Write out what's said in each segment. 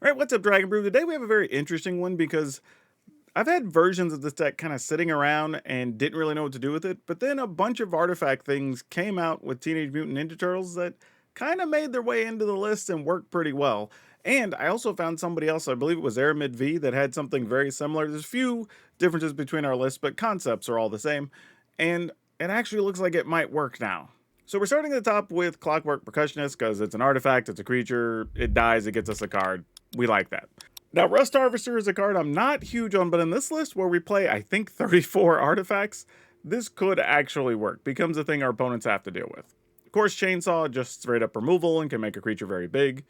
All right, what's up, Dragon Brew? Today we have a very interesting one because I've had versions of this deck kind of sitting around and didn't really know what to do with it, but then a bunch of artifact things came out with Teenage Mutant Ninja Turtles that kind of made their way into the list and worked pretty well. And I also found somebody else, I believe it was Aramid V, that had something very similar. There's a few differences between our lists, but concepts are all the same. And it actually looks like it might work now. So we're starting at the top with Clockwork Percussionist because it's an artifact, it's a creature, it dies, it gets us a card. We like that. Now, Rust Harvester is a card I'm not huge on, but in this list where we play, I think, 34 artifacts, this could actually work. Becomes a thing our opponents have to deal with. Of course, Chainsaw, just straight up removal and can make a creature very big.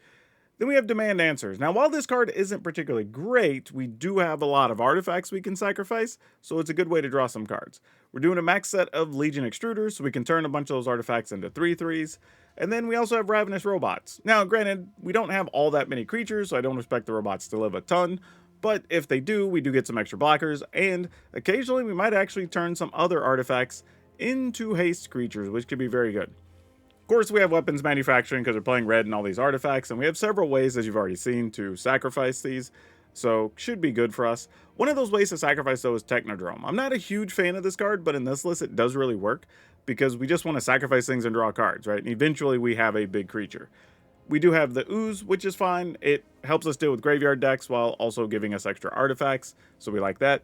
Then we have Demand Answers. Now, while this card isn't particularly great, we do have a lot of artifacts we can sacrifice, so it's a good way to draw some cards. We're doing a max set of Legion Extruders, so we can turn a bunch of those artifacts into 3/3s. And then we also have Ravenous Robots. Now, granted, we don't have all that many creatures, so I don't expect the robots to live a ton, but if they do, we do get some extra blockers, and occasionally we might actually turn some other artifacts into haste creatures, which could be very good. Of course, we have weapons manufacturing because we're playing red and all these artifacts, and we have several ways, as you've already seen, to sacrifice these, so should be good for us. One of those ways to sacrifice, though, is Technodrome. I'm not a huge fan of this card, but in this list, it does really work, because we just want to sacrifice things and draw cards, right? And eventually, we have a big creature. We do have the Ooze, which is fine. It helps us deal with graveyard decks while also giving us extra artifacts, so we like that.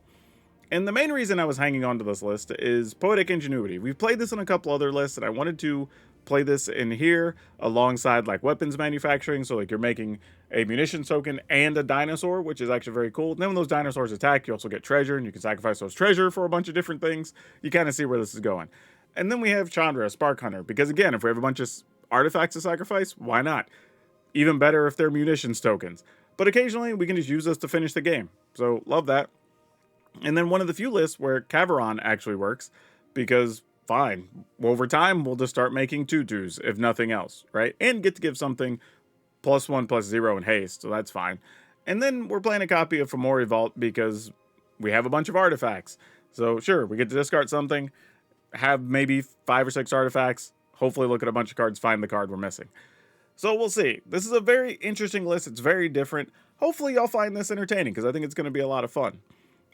And the main reason I was hanging on to this list is Poetic Ingenuity. We've played this in a couple other lists, and I wanted to play this in here alongside like weapons manufacturing. So like you're making a munitions token and a dinosaur, which is actually very cool. And then when those dinosaurs attack, you also get treasure, and you can sacrifice those treasure for a bunch of different things. You kind of see where this is going. And then we have Chandra, Spark Hunter, because again, if we have a bunch of artifacts to sacrifice, why not? Even better if they're munitions tokens. But occasionally we can just use this to finish the game. So love that. And then one of the few lists where Caveron actually works, because fine, over time we'll just start making tutus if nothing else, right? And get to give something +1/+0 in haste, so that's fine. And then we're playing a copy of Fomori Vault because we have a bunch of artifacts. So sure, we get to discard something, have maybe 5 or 6 artifacts, hopefully look at a bunch of cards, find the card we're missing. So we'll see. This is a very interesting list. It's very different. Hopefully y'all find this entertaining because I think it's going to be a lot of fun.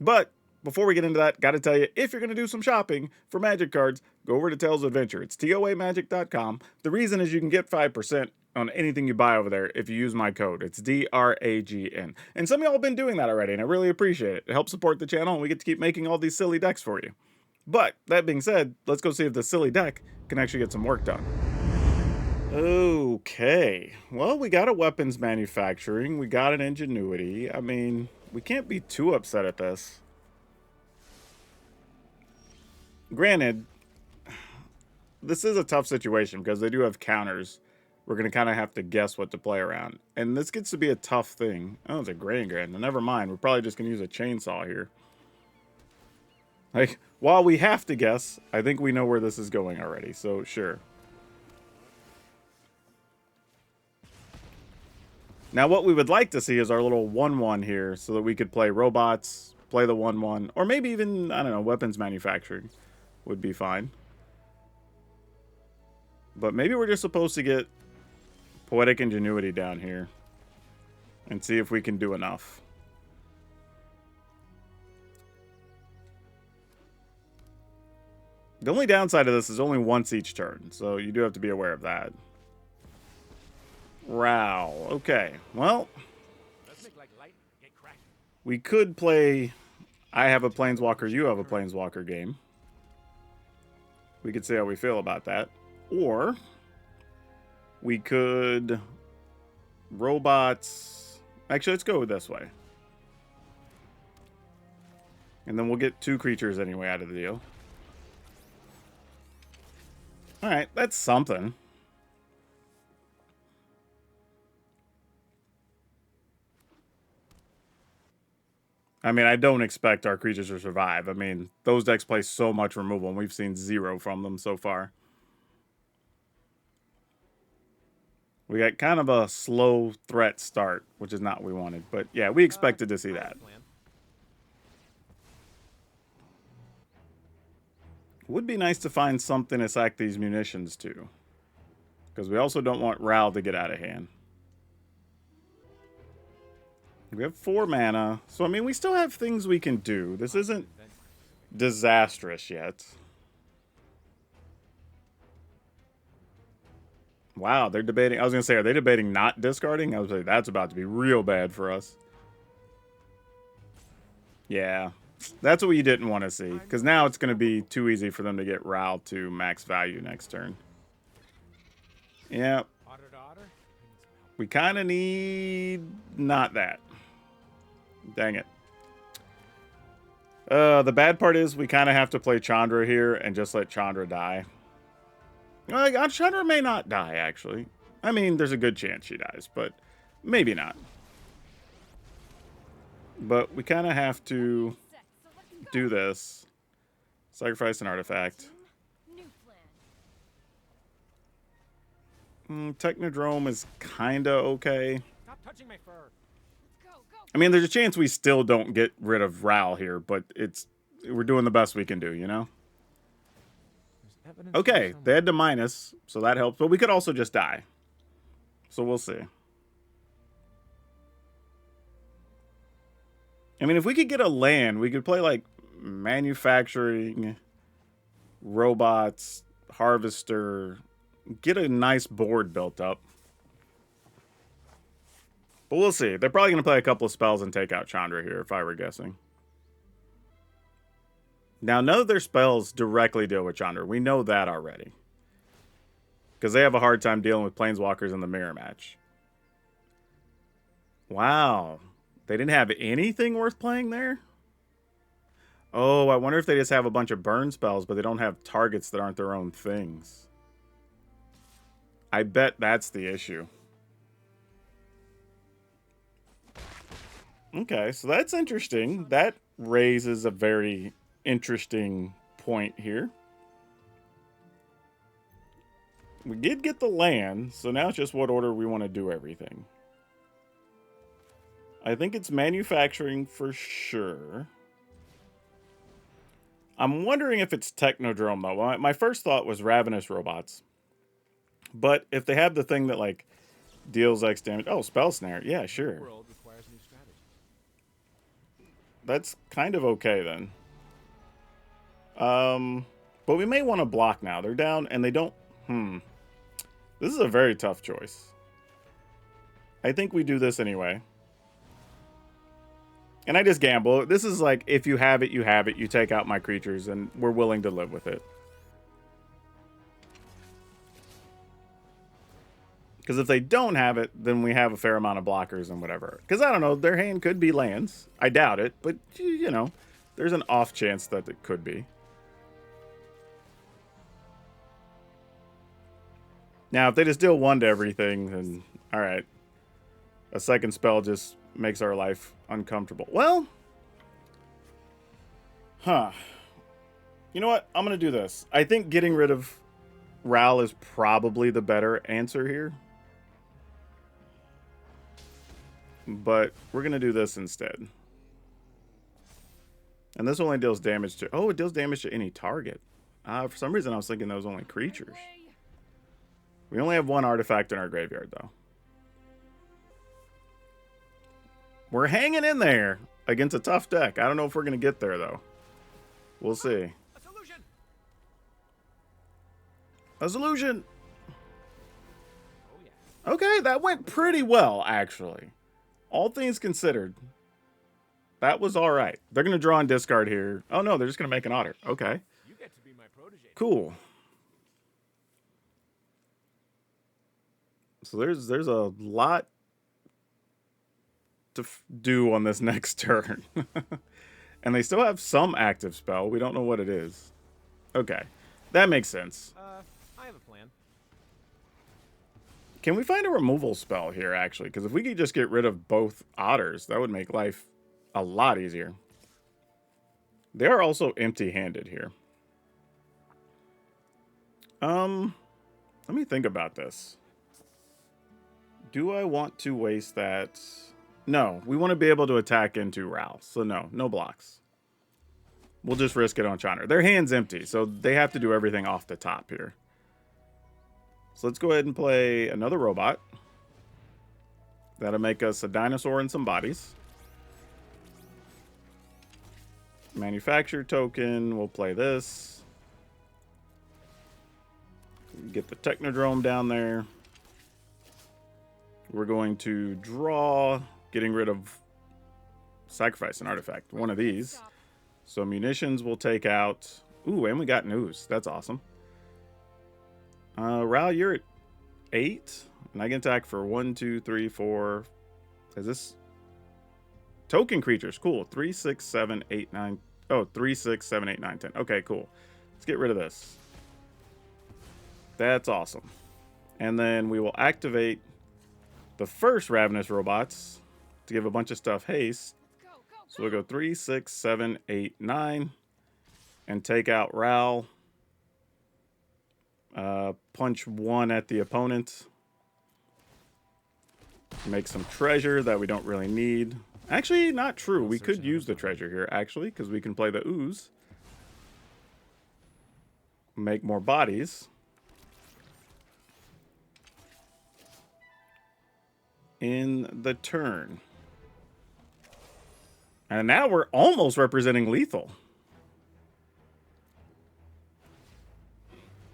But before we get into that, got to tell you, if you're going to do some shopping for Magic cards, go over to Tales of Adventure. It's toamagic.com. The reason is you can get 5% on anything you buy over there if you use my code. It's DRAGN. And some of y'all have been doing that already, and I really appreciate it. It helps support the channel, and we get to keep making all these silly decks for you. But, that being said, let's go see if this silly deck can actually get some work done. Okay, well, we got a weapons manufacturing, we got an ingenuity. I mean, we can't be too upset at this. Granted, this is a tough situation because they do have counters. We're going to kind of have to guess what to play around. And this gets to be a tough thing. Oh, it's a Grand. Never mind, we're probably just going to use a chainsaw here. Like, while we have to guess, I think we know where this is going already, so sure. Now, what we would like to see is our little 1/1 here so that we could play robots, play the 1/1, or maybe even, I don't know, weapons manufacturing would be fine. But maybe we're just supposed to get Poetic Ingenuity down here and see if we can do enough. The only downside of this is only once each turn, so you do have to be aware of that. Wow. Okay. Well, we could play I have a Planeswalker, you have a Planeswalker game. We could see how we feel about that. Or we could robots. Actually, let's go this way. And then we'll get 2 creatures anyway out of the deal. Alright, that's something. I mean, I don't expect our creatures to survive. I mean, those decks play so much removal, and we've seen 0 from them so far. We got kind of a slow threat start, which is not what we wanted. But yeah, we expected to see that. Would be nice to find something to sack these munitions to. Because we also don't want Ral to get out of hand. We have 4 mana. So, I mean, we still have things we can do. This isn't disastrous yet. Wow, they're debating. I was going to say, are they debating not discarding? I was like, that's about to be real bad for us. Yeah, that's what you didn't want to see. Because now it's going to be too easy for them to get Ral to max value next turn. Yeah. We kind of need not that. Dang it. The bad part is we kind of have to play Chandra here and just let Chandra die. Chandra may not die, actually. I mean, there's a good chance she dies, but maybe not. But we kind of have to do this. Sacrifice an artifact. Technodrome is kind of okay. Stop touching my fur. I mean, there's a chance we still don't get rid of Ral here, but we're doing the best we can do, you know? Okay, they had to minus, so that helps. But we could also just die. So we'll see. I mean, if we could get a land, we could play, like, manufacturing, robots, harvester, get a nice board built up. But we'll see. They're probably going to play a couple of spells and take out Chandra here, if I were guessing. Now, none of their spells directly deal with Chandra. We know that already. Because they have a hard time dealing with Planeswalkers in the mirror match. Wow. They didn't have anything worth playing there? Oh, I wonder if they just have a bunch of burn spells, but they don't have targets that aren't their own things. I bet that's the issue. Okay, so that's interesting. That raises a very interesting point here. We did get the land, so now it's just what order we want to do everything. I think it's manufacturing for sure. I'm wondering if it's Technodrome, though. My first thought was Ravenous Robots. But if they have the thing that, like, deals X damage... Oh, Spell Snare. Yeah, sure. That's kind of okay, then. But we may want to block now. They're down, and they don't... This is a very tough choice. I think we do this anyway. And I just gamble. This is like, if you have it, you have it. You take out my creatures, and we're willing to live with it. Because if they don't have it, then we have a fair amount of blockers and whatever. Because, I don't know, their hand could be lands. I doubt it, but, you know, there's an off chance that it could be. Now, if they just deal 1 to everything, then, alright. A second spell just makes our life uncomfortable. Well, you know what? I'm going to do this. I think getting rid of Ral is probably the better answer here. But we're going to do this instead. And this only deals damage to... Oh, it deals damage to any target. For some reason, I was thinking that was only creatures. We only have 1 artifact in our graveyard, though. We're hanging in there against a tough deck. I don't know if we're going to get there, though. We'll see. A solution! Okay, that went pretty well, actually. All things considered, that was all right. They're going to draw and discard here. Oh, no, they're just going to make an otter. Okay. You get to be my protege. Cool. So there's a lot to do on this next turn. And they still have some active spell. We don't know what it is. Okay. That makes sense. I have a plan. Can we find a removal spell here, actually? Because if we could just get rid of both otters, that would make life a lot easier. They are also empty-handed here. Let me think about this. Do I want to waste that? No, we want to be able to attack into Ral. So no blocks. We'll just risk it on Chandra. Their hand's empty, so they have to do everything off the top here. So let's go ahead and play another robot. That'll make us a dinosaur and some bodies. Manufacture token. We'll play this. Get the Technodrome down there. We're going to draw, getting rid of sacrifice an artifact. One of these. So munitions will take out. Ooh, and we got news. That's awesome. Ral, you're at 8. And I can attack for 1, 2, 3, 4. Is this token creatures? Cool. 3, 6, 7, 8, 9. Oh, 3, 6, 7, 8, 9, 10. Okay, cool. Let's get rid of this. That's awesome. And then we will activate the first Ravenous Robots to give a bunch of stuff haste. So we'll go 3, 6, 7, 8, 9. And take out Ral. Punch 1 at the opponent. Make some treasure that we don't really need. Actually, not true. We could use the treasure here, actually, because we can play the ooze. Make more bodies. In the turn. And now we're almost representing lethal.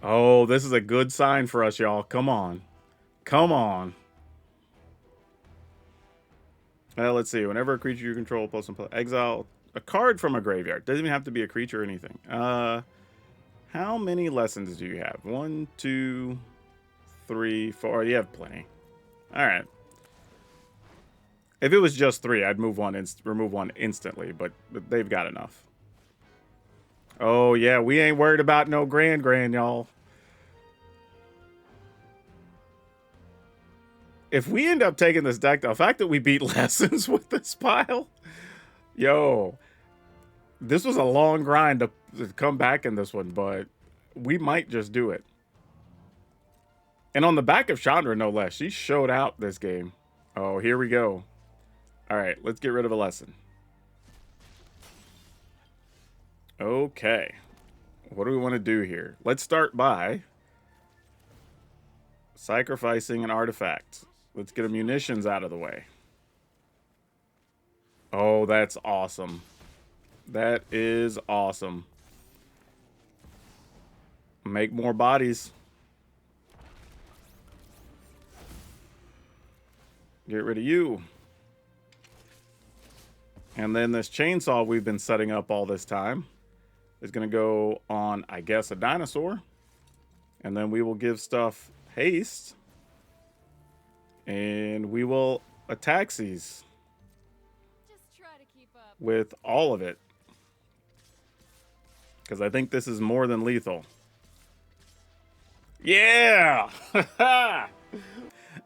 Oh, this is a good sign for us, y'all. Come on. Come on. Let's see. Whenever a creature you control plus and exile a card from a graveyard. Doesn't even have to be a creature or anything. How many lessons do you have? 1, 2, 3, 4. You have plenty. All right. If it was just 3, I'd remove one instantly, but they've got enough. Oh, yeah, we ain't worried about no grand, y'all. If we end up taking this deck, the fact that we beat Lessons with this pile, yo, this was a long grind to come back in this one, but we might just do it. And on the back of Chandra, no less. She showed out this game. Oh, here we go. All right, let's get rid of a lesson. Okay. What do we want to do here? Let's start by sacrificing an artifact. Let's get a munitions out of the way. Oh, that's awesome. That is awesome. Make more bodies. Get rid of you. And then this chainsaw we've been setting up all this time is going to go on, I guess, a dinosaur. And then we will give stuff haste. And we will attack these with all of it. Because I think this is more than lethal. Yeah! I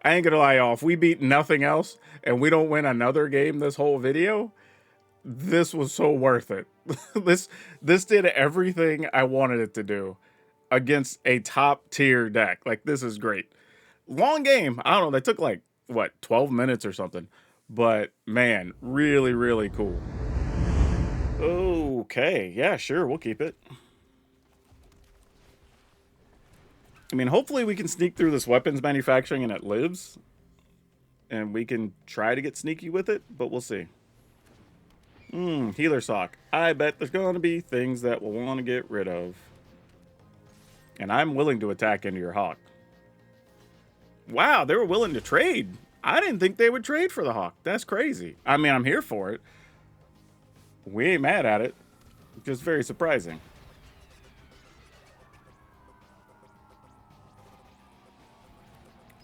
ain't gonna lie, y'all. If we beat nothing else and we don't win another game this whole video, this was so worth it. This did everything I wanted it to do against a top tier deck. Like, this is great. Long game. I don't know. They took like, what, 12 minutes or something. But, man, really, really cool. Okay. Yeah, sure. We'll keep it. I mean, hopefully we can sneak through this weapons manufacturing and it lives. And we can try to get sneaky with it, but we'll see. Healer Sock. I bet there's going to be things that we'll want to get rid of. And I'm willing to attack into your Hawk. Wow, they were willing to trade. I didn't think they would trade for the Hawk. That's crazy. I mean, I'm here for it. We ain't mad at it. Just very surprising.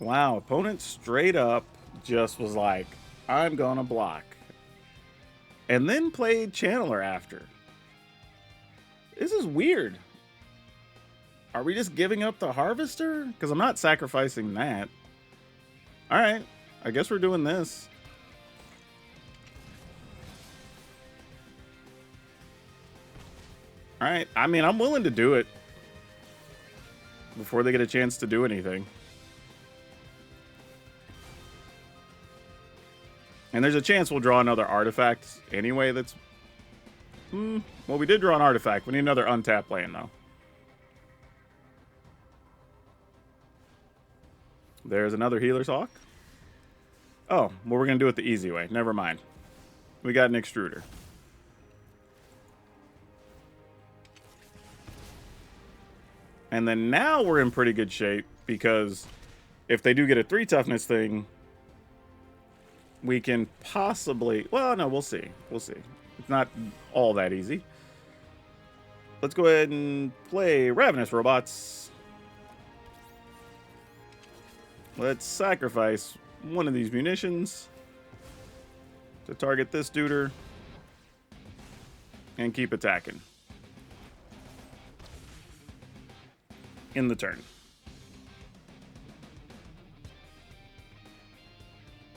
Wow, opponent straight up just was like, I'm gonna block. And then played Channeler after. This is weird. Are we just giving up the Harvester? Because I'm not sacrificing that. Alright, I guess we're doing this. Alright, I mean, I'm willing to do it. Before they get a chance to do anything. And there's a chance we'll draw another artifact anyway that's... well, we did draw an artifact. We need another untapped land, though. There's another Healer's Hawk. Oh, well, we're going to do it the easy way. Never mind. We got an extruder. And then now we're in pretty good shape because if they do get a 3 toughness thing, we can possibly... Well, no, we'll see. We'll see. It's not all that easy. Let's go ahead and play Ravenous Robots. Let's sacrifice one of these munitions to target this duder and keep attacking in the turn.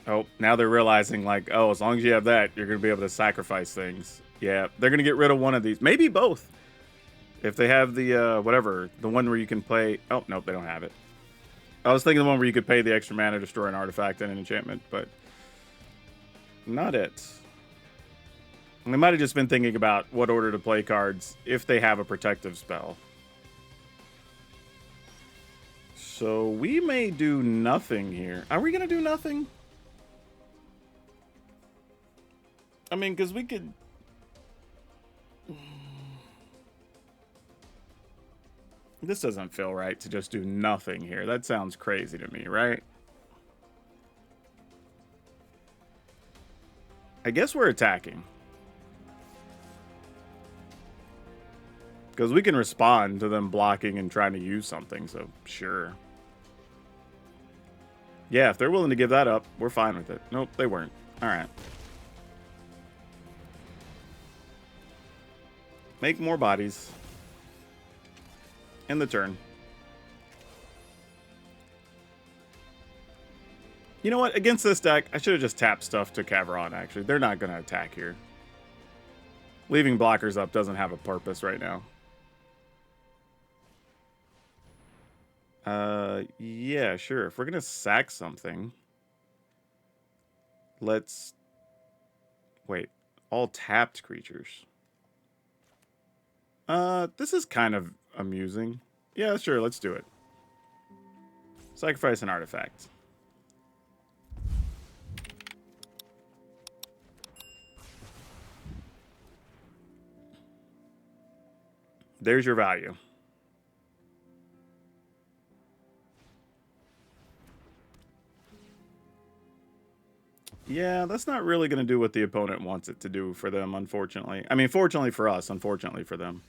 Oh, now they're realizing, like, oh, as long as you have that, you're going to be able to sacrifice things. Yeah, they're going to get rid of one of these. Maybe both. If they have the, whatever, the one where you can play... Oh, nope, they don't have it. I was thinking the one where you could pay the extra mana to destroy an artifact and an enchantment, but not it. And they might have just been thinking about what order to play cards if they have a protective spell. So we may do nothing here. Are we going to do nothing? I mean, because we could... This doesn't feel right to just do nothing here. That sounds crazy to me, right? I guess we're attacking. Because we can respond to them blocking and trying to use something, so sure. Yeah, if they're willing to give that up, we're fine with it. Nope, they weren't. Alright. Make more bodies. In the turn. You know what? Against this deck, I should have just tapped stuff to Caveron, actually. They're not going to attack here. Leaving blockers up doesn't have a purpose right now. Yeah, sure. If we're going to sack something, let's... Wait. All tapped creatures. This is kind of amusing. Yeah, sure, let's do it. Sacrifice an artifact. There's your value. Yeah, that's not really going to do what the opponent wants it to do for them, unfortunately. I mean, fortunately for us, unfortunately for them.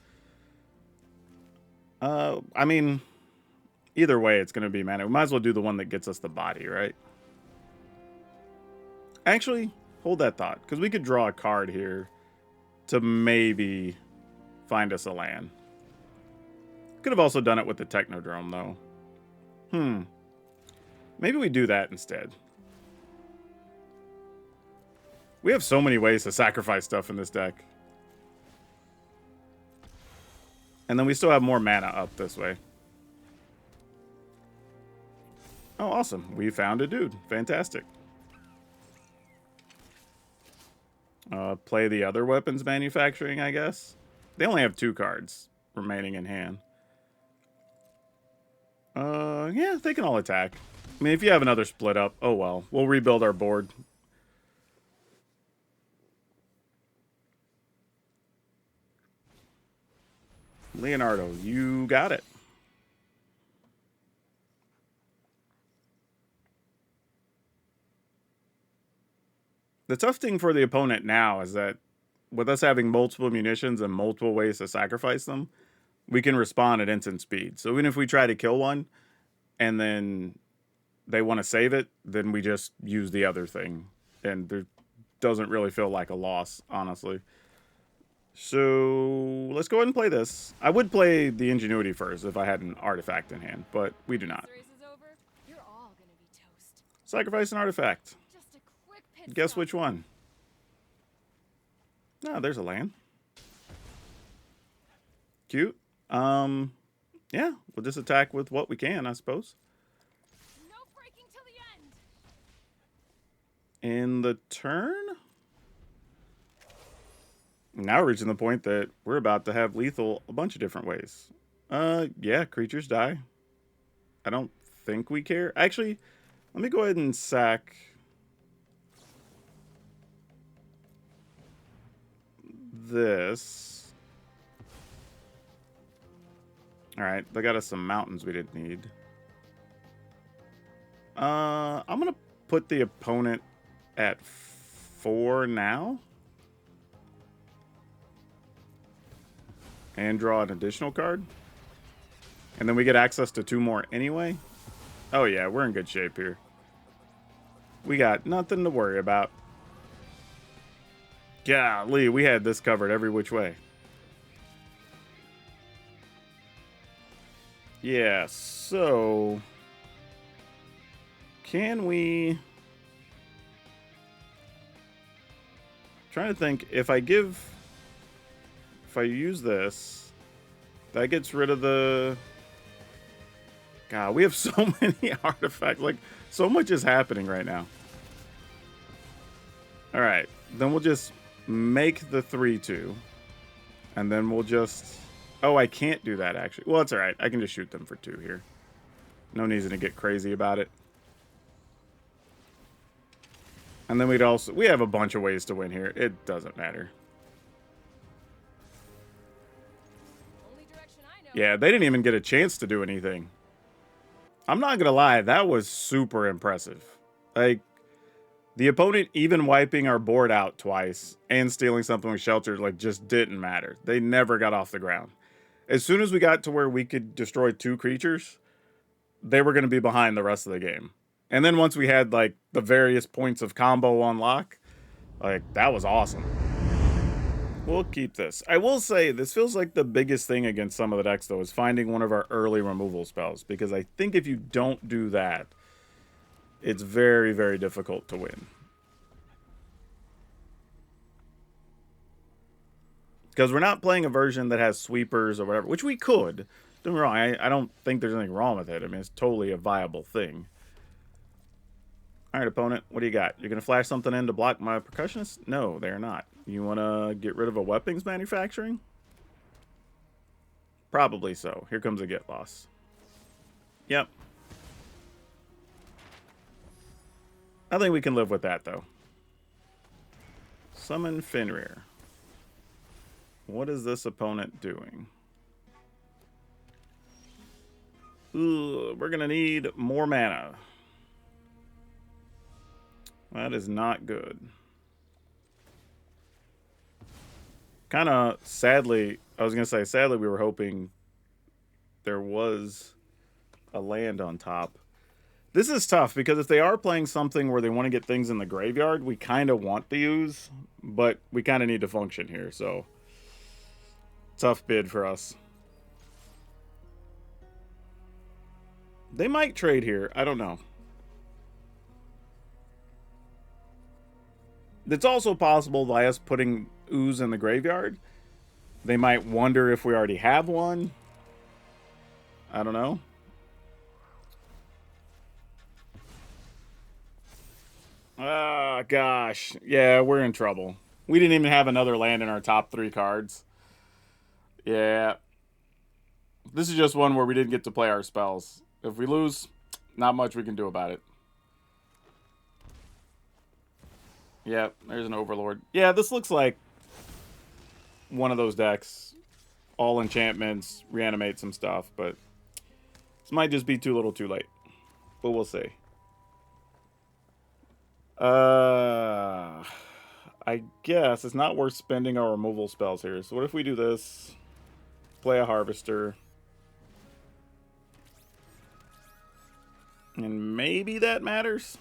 I mean, either way, it's going to be mana. We might as well do the one that gets us the body, right? Actually, hold that thought, because we could draw a card here to maybe find us a land. Could have also done it with the Technodrome, though. Maybe we do that instead. We have so many ways to sacrifice stuff in this deck. And then we still have more mana up this way. Oh, awesome. We found a dude. Fantastic. Play the other weapons manufacturing, I guess. They only have 2 cards remaining in hand. Yeah, they can all attack. I mean, if you have another split up, oh well. We'll rebuild our board. Leonardo, you got it. The tough thing for the opponent now is that with us having multiple munitions and multiple ways to sacrifice them, we can respond at instant speed. So even if we try to kill one and then they want to save it, then we just use the other thing. And there doesn't really feel like a loss, honestly. So let's go ahead and play this. I would play the Ingenuity first if I had an artifact in hand, but we do not. Sacrifice an artifact. Guess which one? Oh, there's a land. Cute. Yeah, we'll just attack with what we can, I suppose. No breaking till the end. In the turn? Now we're reaching the point that we're about to have lethal a bunch of different ways. Yeah, creatures die. I don't think we care. Actually, let me go ahead and sack this. Alright, they got us some mountains we didn't need. I'm going to put the opponent at 4 now. And draw an additional card. And then we get access to 2 more anyway. Oh yeah, we're in good shape here. We got nothing to worry about. Golly, we had this covered every which way. Yeah, so... Can we... Trying to think, if I use this, that gets rid of the... God, we have so many artifacts. Like, so much is happening right now. Alright, then we'll just make the 3/2. And then we'll just... Oh, I can't do that, actually. Well, it's alright. I can just shoot them for 2 here. No reason to get crazy about it. And then we'd also... We have a bunch of ways to win here. It doesn't matter. Only direction I know. Yeah, they didn't even get a chance to do anything. I'm not gonna lie, that was super impressive. Like, the opponent even wiping our board out twice and stealing something with shelter, like, just didn't matter. They never got off the ground. As soon as we got to where we could destroy 2 creatures, they were gonna be behind the rest of the game. And then once we had, like, the various points of combo on lock, like, that was awesome. We'll keep this. I will say, this feels like the biggest thing against some of the decks, though, is finding one of our early removal spells. Because I think if you don't do that, it's very, very difficult to win. Because we're not playing a version that has sweepers or whatever, which we could. Don't get me wrong, I don't think there's anything wrong with it. I mean, it's totally a viable thing. Alright, opponent, what do you got? You're going to flash something in to block my percussionist? No, they're not. You want to get rid of a weapons manufacturing? Probably so. Here comes a get loss. Yep. I think we can live with that, though. Summon Fenrir. What is this opponent doing? Ooh, we're going to need more mana. That is not good. Kind of sadly, I was going to say, sadly, we were hoping there was a land on top. This is tough because if they are playing something where they want to get things in the graveyard, we kind of want to use, but we kind of need to function here, so tough bid for us. They might trade here. I don't know. It's also possible by us putting Ooze in the graveyard, they might wonder if we already have one. I don't know. Ah, gosh. Yeah, we're in trouble. We didn't even have another land in our top 3 cards. Yeah. This is just one where we didn't get to play our spells. If we lose, not much we can do about it. Yeah, there's an Overlord. Yeah, this looks like one of those decks. All enchantments, reanimate some stuff, but this might just be too little too late. But we'll see. I guess it's not worth spending our removal spells here. So what if we do this? Play a Harvester. And maybe that matters.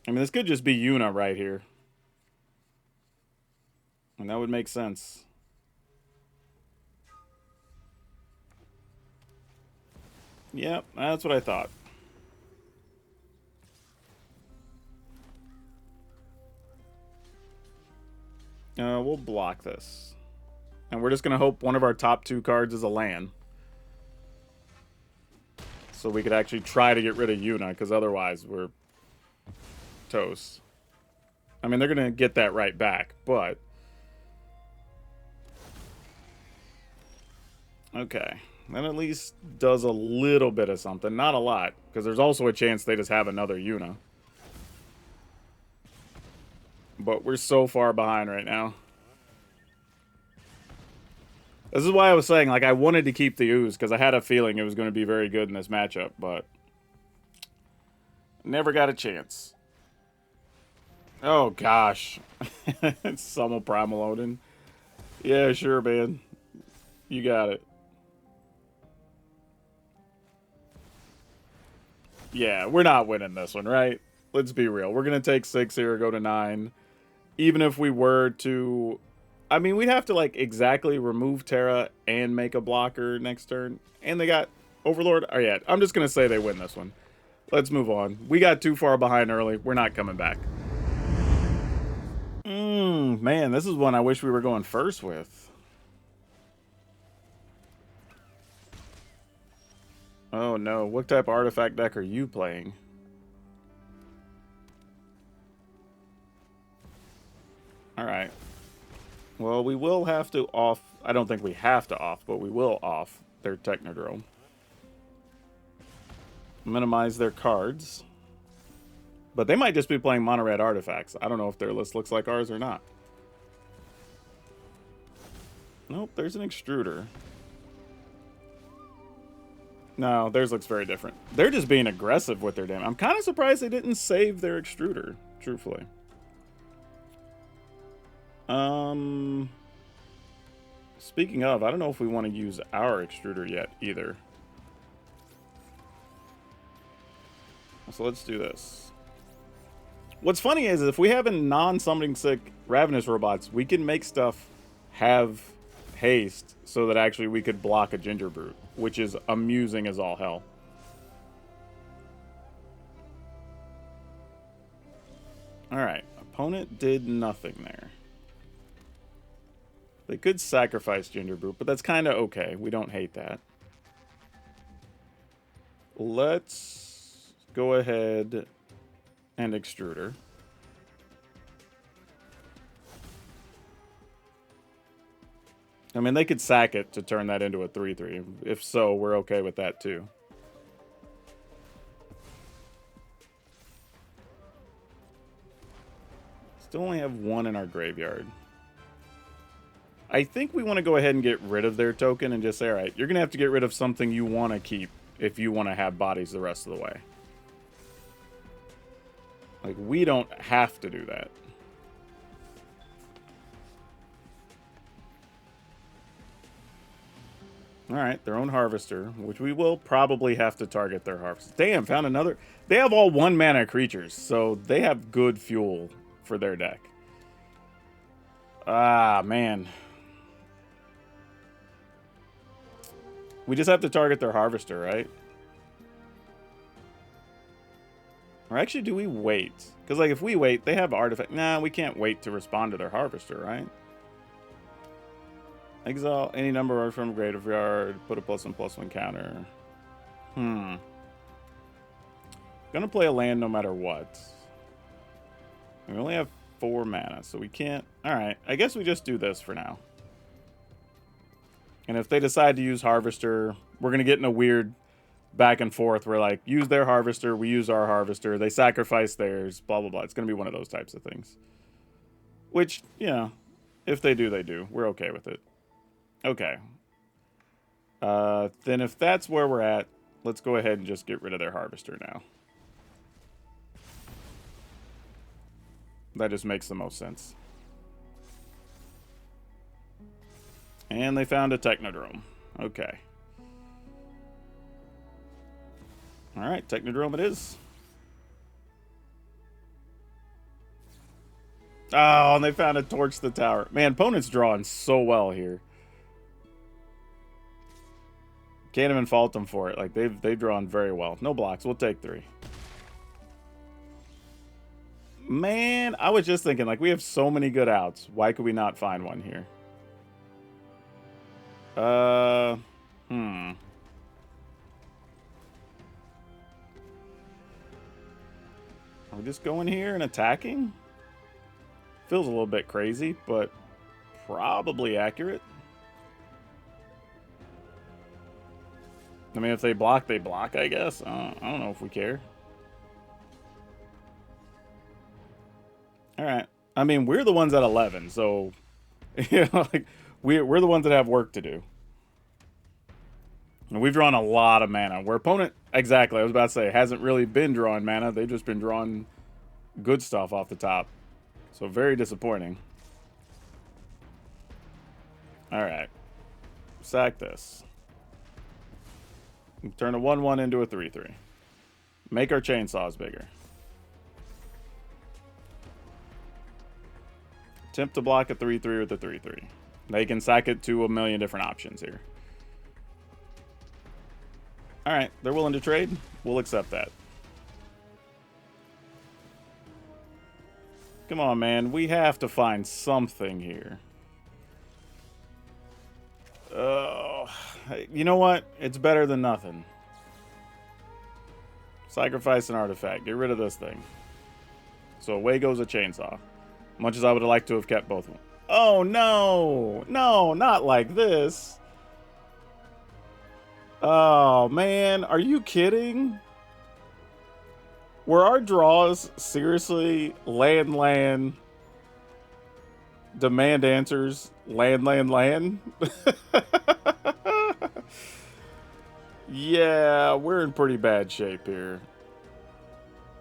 I mean, this could just be Yuna right here. And that would make sense. Yep, that's what I thought. We'll block this. And we're just going to hope one of our top 2 cards is a land. So we could actually try to get rid of Yuna, because otherwise we're toast. I mean, they're going to get that right back, but... Okay. That at least does a little bit of something. Not a lot, because there's also a chance they just have another Yuna. But we're so far behind right now. This is why I was saying, like, I wanted to keep the Ooze, because I had a feeling it was going to be very good in this matchup, but never got a chance. Oh, gosh. Summel Primal Odin. Yeah, sure, man. You got it. Yeah, we're not winning this one, right? Let's be real. We're going to take 6 here, go to 9. Even if we were to... I mean, we'd have to, like, exactly remove Terra and make a blocker next turn. And they got Overlord. Oh, yeah, I'm just going to say they win this one. Let's move on. We got too far behind early. We're not coming back. Man, this is one I wish we were going first with. Oh, no. What type of artifact deck are you playing? Alright. Well, we will have to off... I don't think we have to off, but we will off their Technodrome. Minimize their cards. But they might just be playing mono-red artifacts. I don't know if their list looks like ours or not. Nope, there's an extruder. No, theirs looks very different. They're just being aggressive with their damage. I'm kind of surprised they didn't save their extruder, truthfully. Speaking of, I don't know if we want to use our extruder yet, either. So let's do this. What's funny is if we have a non-summoning sick Ravenous robots, we can make stuff have haste so that actually we could block a Ginger Brute, which is amusing as all hell. Alright, opponent did nothing there. They could sacrifice Ginger Brute, but that's kind of okay. We don't hate that. Let's go ahead and extruder. I mean, they could sack it to turn that into a 3/3. If so, we're okay with that too. Still only have one in our graveyard. I think we want to go ahead and get rid of their token and just say, alright, you're going to have to get rid of something you want to keep if you want to have bodies the rest of the way. Like, we don't have to do that. Alright, their own Harvester, which we will probably have to target their Harvester. Damn, found another. They have all 1-mana creatures, so they have good fuel for their deck. Ah, man. We just have to target their Harvester, right? Or actually, do we wait? Because, like, if we wait, they have artifact. Nah, we can't wait to respond to their Harvester, right? Exile any number from graveyard. Put a +1/+1 counter. Gonna play a land no matter what. We only have 4 mana, so we can't... Alright, I guess we just do this for now. And if they decide to use Harvester, we're going to get in a weird back and forth where, like, use their Harvester, we use our Harvester, they sacrifice theirs, blah, blah, blah. It's going to be one of those types of things. Which, you know, if they do, they do. We're okay with it. Okay. Then if that's where we're at, let's go ahead and just get rid of their Harvester now. That just makes the most sense. And they found a Technodrome. Okay. Alright, Technodrome it is. Oh, and they found a Torch the Tower. Man, opponent's drawing so well here. Can't even fault them for it. Like, they've drawn very well. No blocks. We'll take 3. Man, I was just thinking, like, we have so many good outs. Why could we not find one here? Are we just going here and attacking? Feels a little bit crazy, but probably accurate. I mean, if they block, they block, I guess. I don't know if we care. Alright. I mean, we're the ones at 11, so like we're the ones that have work to do. And we've drawn a lot of mana. Where opponent, exactly, I was about to say, hasn't really been drawing mana. They've just been drawing good stuff off the top. So very disappointing. All right, sack this. Turn a 1/1 into a 3/3. Make our chainsaws bigger. Attempt to block a 3/3 with a 3/3. They can sack it to a million different options here. All right, they're willing to trade. We'll accept that. Come on, man. We have to find something here. Oh, you know what? It's better than nothing. Sacrifice an artifact. Get rid of this thing. So away goes a chainsaw. Much as I would have liked to have kept both of them. Oh, no. No, not like this. Oh, man. Are you kidding? Were our draws seriously land, demand answers, land? Yeah, we're in pretty bad shape here.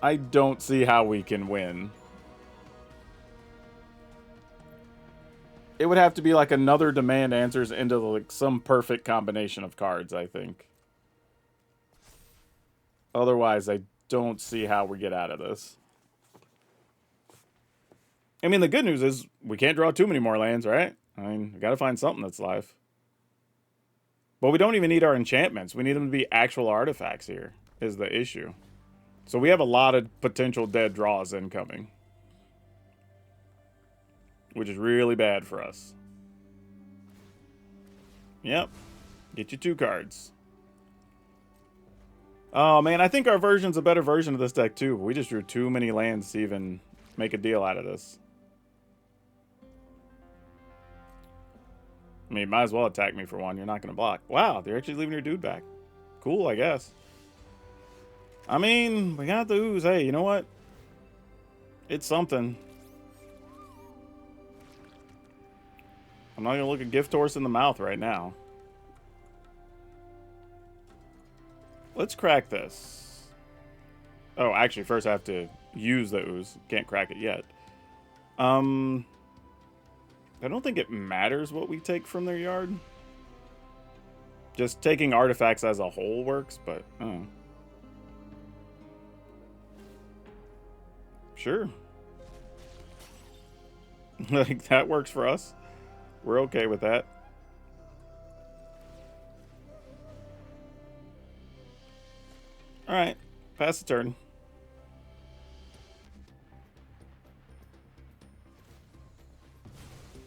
I don't see how we can win. It would have to be like another demand answers into like some perfect combination of cards, I think. Otherwise, I don't see how we get out of this. I mean, the good news is we can't draw too many more lands, right? I mean, we got to find something that's live. But we don't even need our enchantments. We need them to be actual artifacts here, is the issue. So we have a lot of potential dead draws incoming, which is really bad for us. Yep. Get you 2 cards. Oh, man, I think our version's a better version of this deck, too. We just drew too many lands to even make a deal out of this. I mean, might as well attack me for one. You're not going to block. Wow, they're actually leaving your dude back. Cool, I guess. I mean, we got the ooze. Hey, you know what? It's something. I'm not going to look a gift horse in the mouth right now. Let's crack this. Oh, actually, first I have to use the ooze. Can't crack it yet. I don't think it matters what we take from their yard. Just taking artifacts as a whole works, but sure. Like, that works for us. We're okay with that. Alright, pass the turn.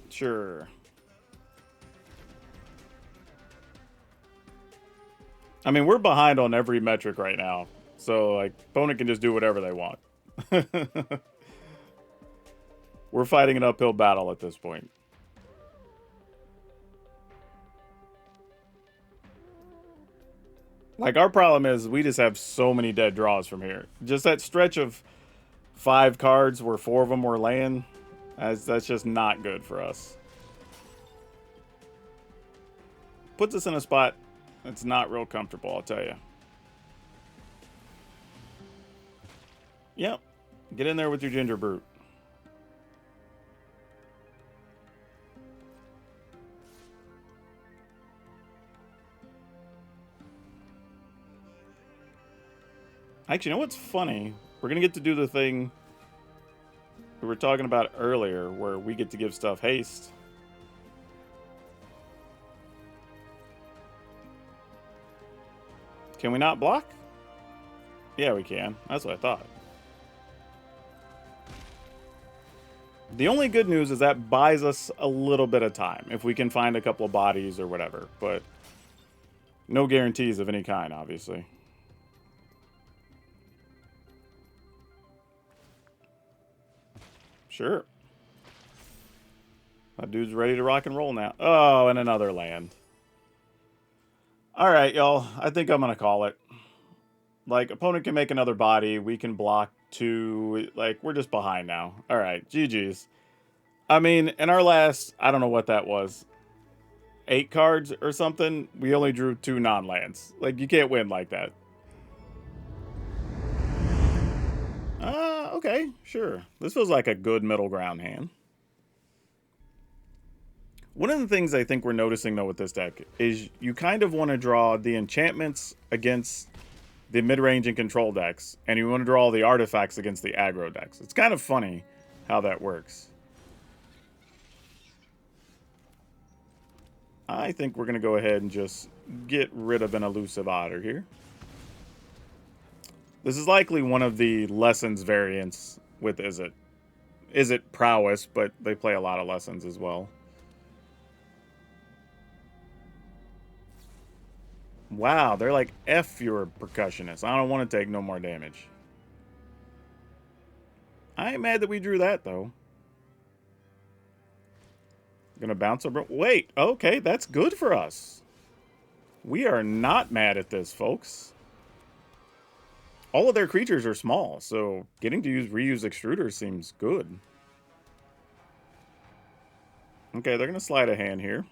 Sure. I mean, we're behind on every metric right now. So, like, opponent can just do whatever they want. We're fighting an uphill battle at this point. Like, our problem is we just have so many dead draws from here. Just that stretch of 5 cards where 4 of them were land, that's just not good for us. Puts us in a spot that's not real comfortable, I'll tell you. Yep. Get in there with your Ginger Brute. Actually, you know what's funny? We're going to get to do the thing we were talking about earlier where we get to give stuff haste. Can we not block? Yeah, we can. That's what I thought. The only good news is that buys us a little bit of time if we can find a couple of bodies or whatever, but no guarantees of any kind, obviously. Sure. That dude's ready to rock and roll now. Oh, and another land. All right, y'all. I think I'm going to call it. Like, opponent can make another body. We can block 2. Like, we're just behind now. All right, GG's. I mean, in our last, I don't know what that was, 8 cards or something, we only drew 2 non-lands. Like, you can't win like that. Okay, sure. This feels like a good middle ground hand. One of the things I think we're noticing, though, with this deck is you kind of want to draw the enchantments against the mid-range and control decks, and you want to draw all the artifacts against the aggro decks. It's kind of funny how that works. I think we're going to go ahead and just get rid of an elusive otter here. This is likely one of the Lessons variants with Izzet. Izzet Prowess, but they play a lot of Lessons as well. Wow, they're like, F your percussionist. I don't want to take no more damage. I ain't mad that we drew that, though. Gonna bounce over. Wait, okay, that's good for us. We are not mad at this, folks. All of their creatures are small, so getting to reuse extruders seems good. Okay, they're gonna slide a hand here.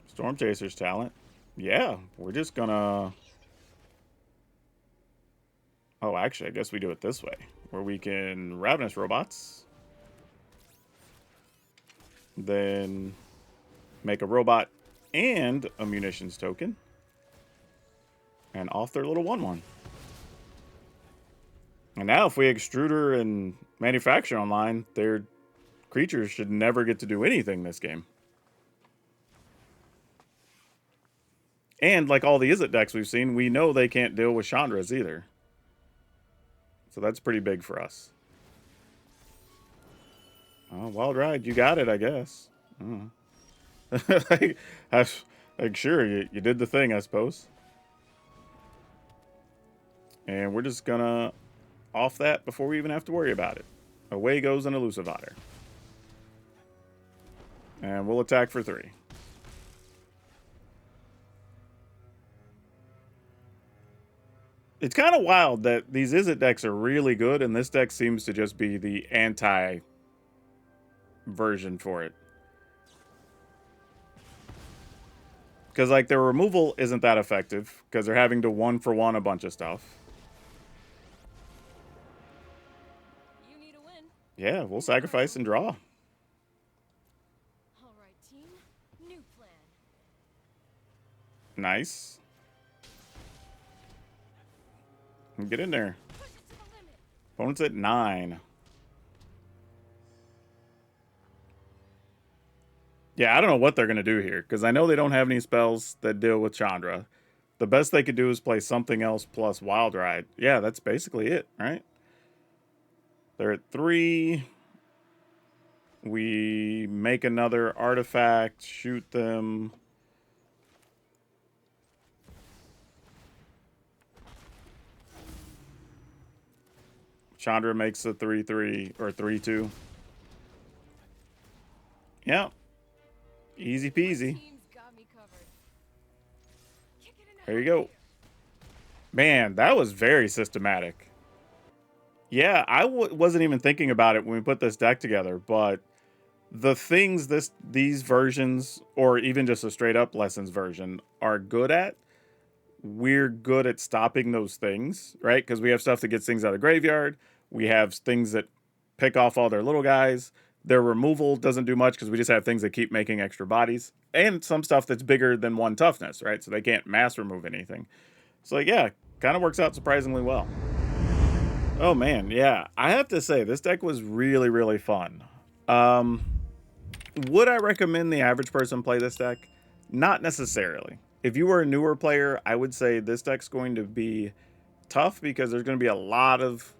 Storm Chaser's talent. Yeah, we're just gonna... Oh, actually, I guess we do it this way, where we can Ravenous Robots, then make a robot and a munitions token, and off their little 1/1. And now if we extruder and manufacture online, their creatures should never get to do anything this game. And like all the Izzet decks we've seen, we know they can't deal with Chandras either. So that's pretty big for us. Oh, Wild Ride, you got it, I guess. like, sure, you did the thing, I suppose. And we're just gonna off that before we even have to worry about it. Away goes an elusive otter. And we'll attack for 3. It's kind of wild that these Izzet decks are really good, and this deck seems to just be the anti-version for it. Because, like, their removal isn't that effective, because they're having to 1-for-1 a bunch of stuff. You need a win. Yeah, we'll sacrifice and draw. All right, team. New plan. Nice. Get in there. Push it to the limit. Opponent's at 9. Yeah, I don't know what they're going to do here, because I know they don't have any spells that deal with Chandra. The best they could do is play something else plus Wild Ride. Yeah, that's basically it, right? They're at 3. We make another artifact, shoot them. Chandra makes a 3-3 or 3-2. Yep. Easy peasy. Team's got me covered. Kick it in the There you go. Man, that was very systematic. Yeah, I wasn't even thinking about it when we put this deck together, but the things these versions, or even just a straight up Lessons version, are good at, we're good at stopping those things, right? Because we have stuff that gets things out of the graveyard. We have things that pick off all their little guys. Their removal doesn't do much because we just have things that keep making extra bodies. And some stuff that's bigger than 1 toughness, right? So they can't mass remove anything. So, yeah, kind of works out surprisingly well. Oh, man, yeah. I have to say, this deck was really, really fun. Would I recommend the average person play this deck? Not necessarily. If you were a newer player, I would say this deck's going to be tough because there's going to be a lot of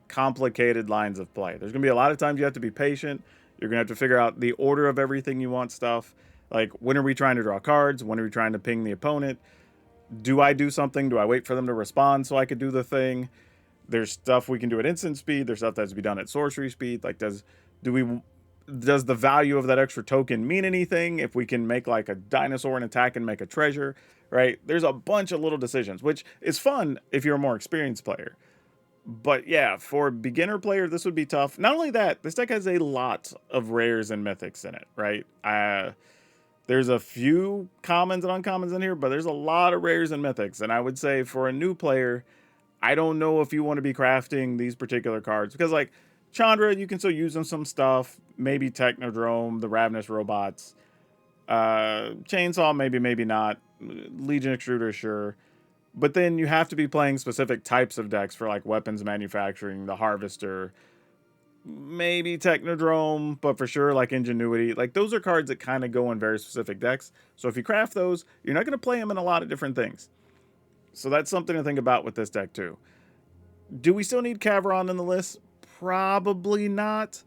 complicated lines of play. There's going to be a lot of times you have to be patient. You're going to have to figure out the order of everything you want stuff. Like, when are we trying to draw cards? When are we trying to ping the opponent? Do I do something? Do I wait for them to respond so I could do the thing? There's stuff we can do at instant speed. There's stuff that has to be done at sorcery speed. Like, does the value of that extra token mean anything? If we can make like a dinosaur an attack and make a treasure, right? There's a bunch of little decisions, which is fun if you're a more experienced player. But yeah, for a beginner player, this would be tough. Not only that, this deck has a lot of rares and mythics in it, right? There's a few commons and uncommons in here, but there's a lot of rares and mythics. And I would say for a new player, I don't know if you want to be crafting these particular cards because, like, Chandra, you can still use them some stuff. Maybe Technodrome, the Ravenous Robots, Chainsaw, maybe, maybe not. Legion Extruder, sure. But then you have to be playing specific types of decks for like weapons manufacturing, the Harvester, maybe Technodrome, but for sure like Ingenuity. Like those are cards that kind of go in very specific decks. So if you craft those, you're not going to play them in a lot of different things. So that's something to think about with this deck too. Do we still need Caveron in the list? Probably not,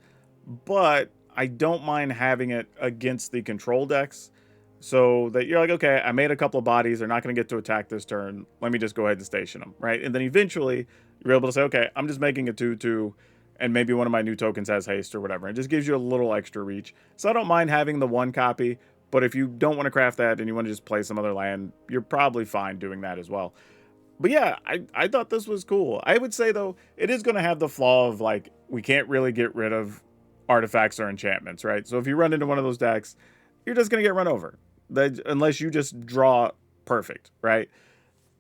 but I don't mind having it against the control decks so that you're like, okay, I made a couple of bodies. They're not going to get to attack this turn. Let me just go ahead and station them, right? And then eventually you're able to say, okay, I'm just making a 2/2, and maybe one of my new tokens has haste or whatever. It just gives you a little extra reach. So I don't mind having the one copy, but if you don't want to craft that and you want to just play some other land, you're probably fine doing that as well. But yeah, I thought this was cool. I would say, though, it is going to have the flaw of, like, we can't really get rid of artifacts or enchantments, right? So if you run into one of those decks, you're just going to get run over. Unless you just draw perfect, right?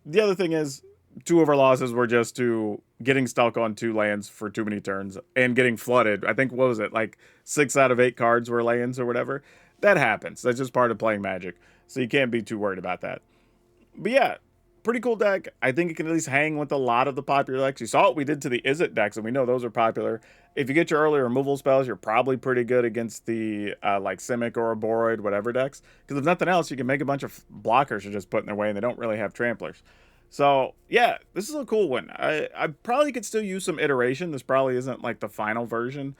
The other thing is, two of our losses were just to getting stuck on 2 lands for too many turns and getting flooded. I think, what was it, like 6 out of 8 cards were lands or whatever? That happens. That's just part of playing Magic. So you can't be too worried about that. But yeah, pretty cool deck. I think it can at least hang with a lot of the popular decks. You saw what we did to the Izzet decks, and we know those are popular. If you get your early removal spells, you're probably pretty good against the like Simic or Boroid, whatever decks. Because if nothing else, you can make a bunch of blockers you're just put in their way, and they don't really have tramplers. So yeah, this is a cool one. I probably could still use some iteration. This probably isn't like the final version.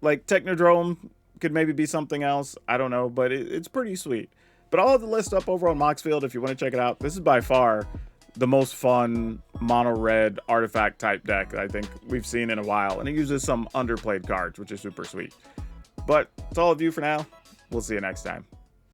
Like Technodrome could maybe be something else. I don't know, but it's pretty sweet. But I'll have the list up over on Moxfield if you want to check it out. This is by far the most fun mono red artifact type deck I think we've seen in a while. And it uses some underplayed cards, which is super sweet. But that's all of you for now. We'll see you next time.